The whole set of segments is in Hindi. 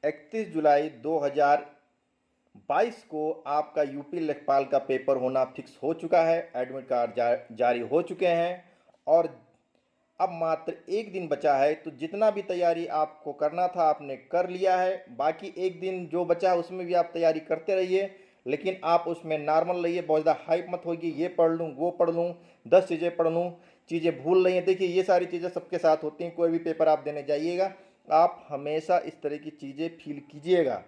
31 जुलाई 2022 को आपका यूपी लेखपाल का पेपर होना फिक्स हो चुका है। एडमिट कार्ड जारी हो चुके हैं और अब मात्र एक दिन बचा है। तो जितना भी तैयारी आपको करना था आपने कर लिया है। बाकी एक दिन जो बचा है उसमें भी आप तैयारी करते रहिए, लेकिन आप उसमें नॉर्मल रहिए। बहुत ज़्यादा हाइप मत होगी, ये पढ़ लूँ वो पढ़ लूँ, 10 चीज़ें पढ़ लूँ, चीज़ें भूल रही हैं। देखिए ये सारी चीज़ें सबके साथ होती हैं। कोई भी पेपर आप देने जाइएगा, आप हमेशा इस तरह की चीज़ें फील कीजिएगा।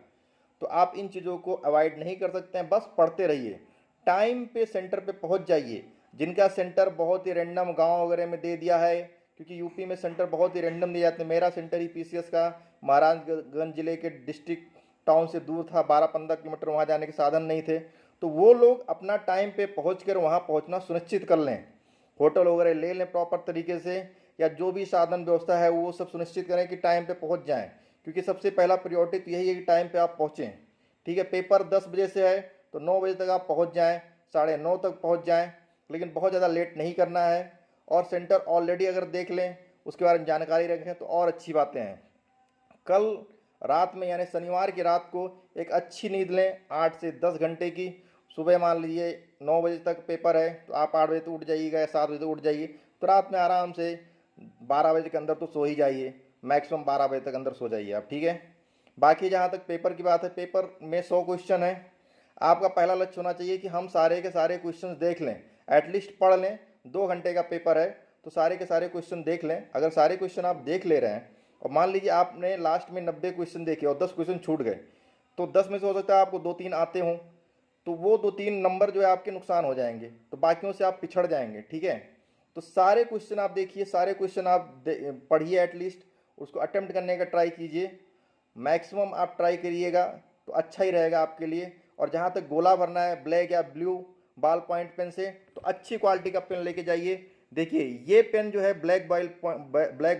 तो आप इन चीज़ों को अवॉइड नहीं कर सकते हैं, बस पढ़ते रहिए। टाइम पे सेंटर पे पहुंच जाइए। जिनका सेंटर बहुत ही रैंडम गांव वगैरह में दे दिया है, क्योंकि यूपी में सेंटर बहुत ही रैंडम दिए जाते हैं। मेरा सेंटर ही पीसीएस का महाराजगंज जिले के डिस्ट्रिक्ट टाउन से दूर था, 12-15 किलोमीटर, वहाँ जाने के साधन नहीं थे। तो वो लोग अपना टाइम पे पहुँच कर वहाँ पहुँचना सुनिश्चित कर लें। होटल वगैरह ले लें प्रॉपर तरीके से, या जो भी साधन व्यवस्था है वो सब सुनिश्चित करें कि टाइम पे पहुँच जाएँ, क्योंकि सबसे पहला प्रायोरिटी तो यही है कि टाइम पे आप पहुँचें। ठीक है, पेपर 10 बजे से है तो 9 बजे तक आप पहुँच जाएँ, 9:30 तक पहुँच जाएँ, लेकिन बहुत ज़्यादा लेट नहीं करना है। और सेंटर ऑलरेडी अगर देख लें, उसके बारे में जानकारी रखें तो और अच्छी बातें हैं। कल रात में यानी शनिवार की रात को एक अच्छी नींद लें, 8 से 10 घंटे की। सुबह मान लीजिए 9 बजे तक पेपर है तो आप 8 बजे तो उठ जाइएगा या 7 बजे तो उठ जाइए। तो रात में आराम से 12 बजे के अंदर तो सो ही जाइए, मैक्सिमम 12 बजे तक अंदर सो जाइए आप। ठीक है, बाकी जहाँ तक पेपर की बात है, पेपर में 100 क्वेश्चन है। आपका पहला लक्ष्य होना चाहिए कि हम सारे के सारे क्वेश्चन देख लें, एटलीस्ट पढ़ लें। 2 घंटे का पेपर है तो सारे के सारे क्वेश्चन देख लें। अगर सारे क्वेश्चन आप देख ले रहे हैं और मान लीजिए आपने लास्ट में 90 क्वेश्चन देखे और 10 क्वेश्चन छूट गए, तो 10 में से हो सकता है आपको 2-3 आते हों, तो वो 2-3 नंबर जो है आपके नुकसान हो जाएंगे, तो बाकियों से आप पिछड़ जाएंगे। ठीक है, तो सारे क्वेश्चन आप देखिए, सारे क्वेश्चन आप पढ़िए, एटलीस्ट उसको अटेम्प्ट करने का ट्राई कीजिए। मैक्सिमम आप ट्राई करिएगा तो अच्छा ही रहेगा आपके लिए। और जहाँ तक गोला भरना है ब्लैक या ब्लू बॉल पॉइंट पेन से, तो अच्छी क्वालिटी का पेन लेके जाइए। देखिए ये पेन जो है ब्लैक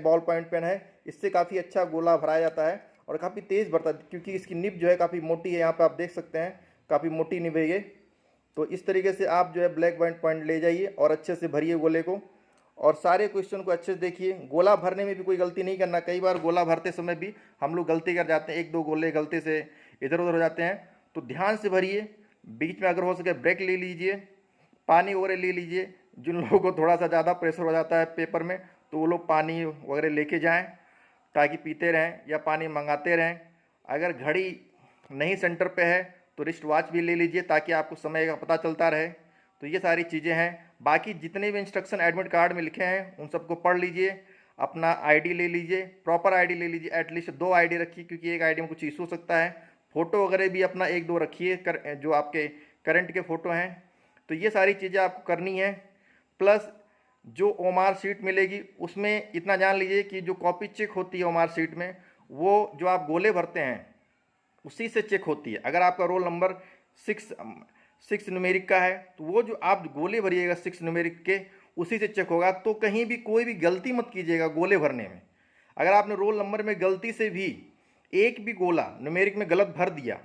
बॉल पॉइंट पेन है, इससे काफ़ी अच्छा गोला भराया जाता है और काफ़ी तेज़ भरता है, क्योंकि इसकी निब जो है काफ़ी मोटी है। यहाँ पे आप देख सकते हैं काफ़ी मोटी निब है ये। तो इस तरीके से आप जो है ब्लैक पॉइंट ले जाइए और अच्छे से भरिए गोले को, और सारे क्वेश्चन को अच्छे से देखिए। गोला भरने में भी कोई गलती नहीं करना। कई बार गोला भरते समय भी हम लोग गलती कर जाते हैं, 1-2 गोले गलती से इधर उधर हो जाते हैं। तो ध्यान से भरिए, बीच में अगर हो सके ब्रेक ले लीजिए, पानी वगैरह ले लीजिए। जिन लोगों को थोड़ा सा ज़्यादा प्रेशर हो जाता है पेपर में, तो वो लोग पानी वगैरह लेके जाएं, ताकि पीते रहें या पानी मंगाते रहें। अगर घड़ी नहीं सेंटर पे है तो रिस्ट वॉच भी ले लीजिए, ताकि आपको समय का पता चलता रहे। तो ये सारी चीज़ें हैं। बाकी जितने भी इंस्ट्रक्शन एडमिट कार्ड में लिखे हैं उन सबको पढ़ लीजिए। अपना आईडी ले लीजिए, प्रॉपर आईडी ले लीजिए, एटलीस्ट 2 आईडी रखिए, क्योंकि एक आईडी में कुछ इशू हो सकता है। फ़ोटो वगैरह भी अपना 1-2 रखिए, जो आपके करंट के फ़ोटो हैं। तो ये सारी चीज़ें आपको करनी है। प्लस जो ओमार सीट मिलेगी उसमें इतना जान लीजिए कि जो कॉपी चेक होती है ओमार सीट में, वो जो आप गोले भरते हैं उसी से चेक होती है। अगर आपका रोल नंबर 6 न्यूमेरिक का है तो वो जो आप गोले भरिएगा 6 न्यूमेरिक के, उसी से चेक होगा। तो कहीं भी कोई भी गलती मत कीजिएगा गोले भरने में। अगर आपने रोल नंबर में गलती से भी एक भी गोला न्यूमेरिक में गलत भर दिया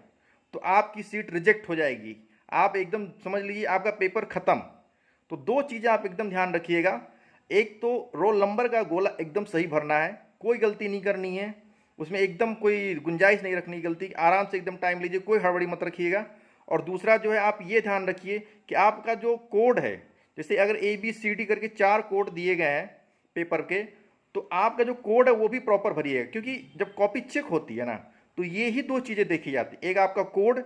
तो आपकी सीट रिजेक्ट हो जाएगी। आप एकदम समझ लीजिए आपका पेपर ख़त्म। तो 2 चीज़ें आप एकदम ध्यान रखिएगा। एक तो रोल नंबर का गोला एकदम सही भरना है, कोई गलती नहीं करनी है, उसमें एकदम कोई गुंजाइश नहीं रखनी गलती। आराम से एकदम टाइम लीजिए, कोई हड़बड़ी मत रखिएगा। और दूसरा जो है आप ये ध्यान रखिए कि आपका जो कोड है, जैसे अगर ABCD करके 4 कोड दिए गए हैं पेपर के, तो आपका जो कोड है वो भी प्रॉपर भरिएगा, क्योंकि जब कॉपी चेक होती है ना, तो ये ही 2 चीज़ें देखी जाती, एक आपका कोड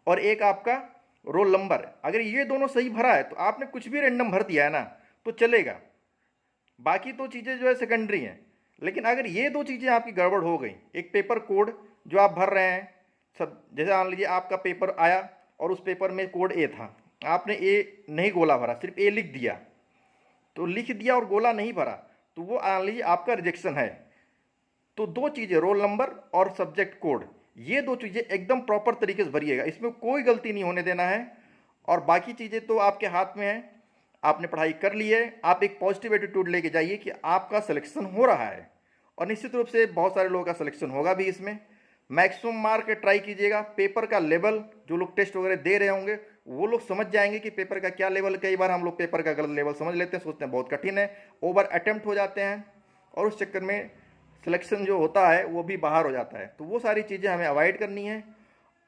और एक आपका रोल नंबर। अगर ये दोनों सही भरा है तो आपने कुछ भी रैंडम भर दिया है ना तो चलेगा, बाकी 2 चीज़ें जो है सेकेंडरी हैं। लेकिन अगर ये 2 चीज़ें आपकी गड़बड़ हो गई, एक पेपर कोड जो आप भर रहे हैं सब, जैसे मान लीजिए आपका पेपर आया और उस पेपर में कोड A था, आपने A नहीं गोला भरा, सिर्फ A लिख दिया, तो लिख दिया और गोला नहीं भरा, तो वो मान लीजिए आपका रिजेक्शन है। तो 2 चीज़ें, रोल नंबर और सब्जेक्ट कोड, ये 2 चीज़ें एकदम प्रॉपर तरीके से भरिएगा, इसमें कोई गलती नहीं होने देना है। और बाकी चीज़ें तो आपके हाथ में है, आपने पढ़ाई कर ली है। आप एक पॉजिटिव एटीट्यूड लेके जाइए कि आपका सिलेक्शन हो रहा है, और निश्चित रूप से बहुत सारे लोगों का सिलेक्शन होगा भी इसमें। मैक्सिमम मार्क ट्राई कीजिएगा। पेपर का लेवल जो लोग टेस्ट वगैरह दे रहे होंगे वो लोग समझ जाएंगे कि पेपर का क्या लेवल। कई बार हम लोग पेपर का गलत लेवल समझ लेते हैं, सोचते हैं बहुत कठिन है, ओवर अटेम्प्ट हो जाते हैं, और उस चक्कर में सिलेक्शन जो होता है वो भी बाहर हो जाता है। तो वो सारी चीज़ें हमें अवॉइड करनी है।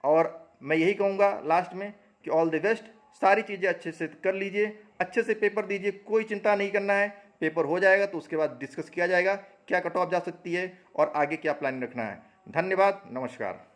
और मैं यही कहूँगा लास्ट में कि ऑल द बेस्ट, सारी चीज़ें अच्छे से कर लीजिए, अच्छे से पेपर दीजिए, कोई चिंता नहीं करना है। पेपर हो जाएगा तो उसके बाद डिस्कस किया जाएगा क्या कट ऑफ जा सकती है और आगे क्या प्लान रखना है। धन्यवाद, नमस्कार।